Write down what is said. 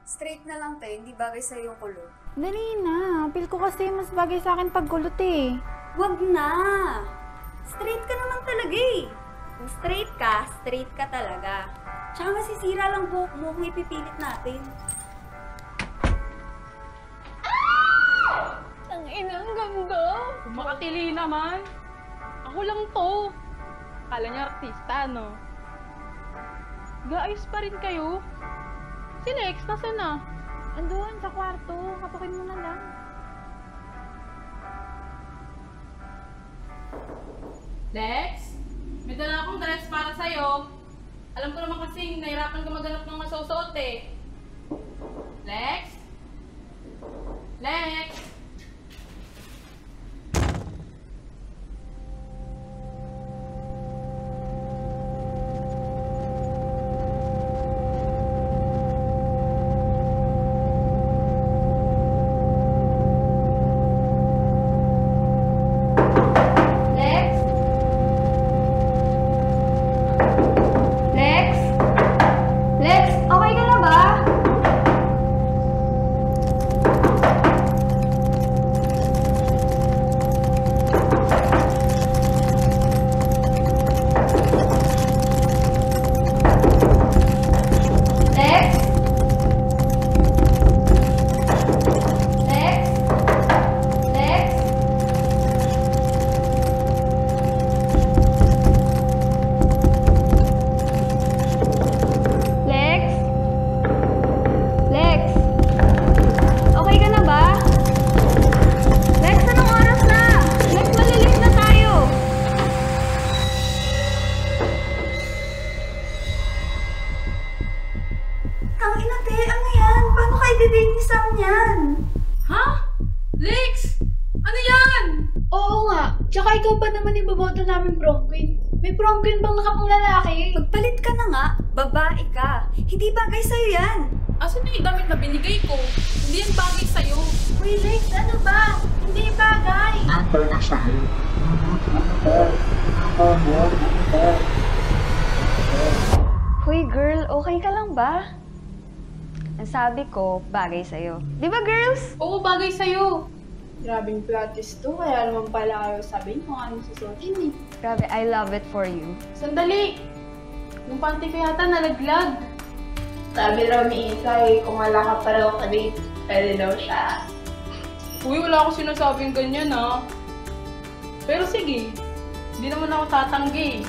Straight na lang tayo, hindi bagay sa'yo yung kulot. Dali na. Feel ko kasi mas bagay sa akin pag kulot eh. Wag na! Straight ka naman talaga eh. Kung straight ka talaga. Tsaka masisira lang buhok mo kung ipipilit natin. Ang ina, ang ganda. Makatili naman. Ako lang to. Akala niya artista, no? Gaayos pa rin kayo. Si Lex, nasaan na? Andun, sa kwarto. Katukin mo na lang. Lex? May dala akong dress para sa'yo. Alam ko naman kasing nahirapan ka maghanap ng masusuot eh. Lex? Lex? Lex, okay ka na ba? Lex? Lex? Lex? Lex? Lex? Okay ka na ba? Lex, anong oras na? Lex, malilit na tayo. Tangina, te, ano yan? Paano kayo didate ni Sam yan? Ha? Lex? Ano yan? Oo nga. Tsaka ikaw pa naman iboboto namin prom queen. May prom queen bang nakapang lalaki? Magpalit ka na nga, babae ka. Hindi bagay sa'yo yan. Asan na yung damit na binigay ko? Hindi yan bagay sa'yo. Uy, Lex, ano ba? Hindi bagay. Hoy girl, okay ka lang ba? Ang sabi ko, bagay sa'yo. Di ba girls? Oo, bagay sa'yo. Grabing plot twist to. Kaya naman pala kayo sabihin kung anong susuotin eh. Grabe, I love it for you. Sandali! Yung panty ko yata nalaglag. Sabi raw ni Isay, kung wala ka pa raw ka-date, pwede daw siya. Uy, wala akong sinasabing ganyan ha. Pero sige, hindi naman ako tatanggi.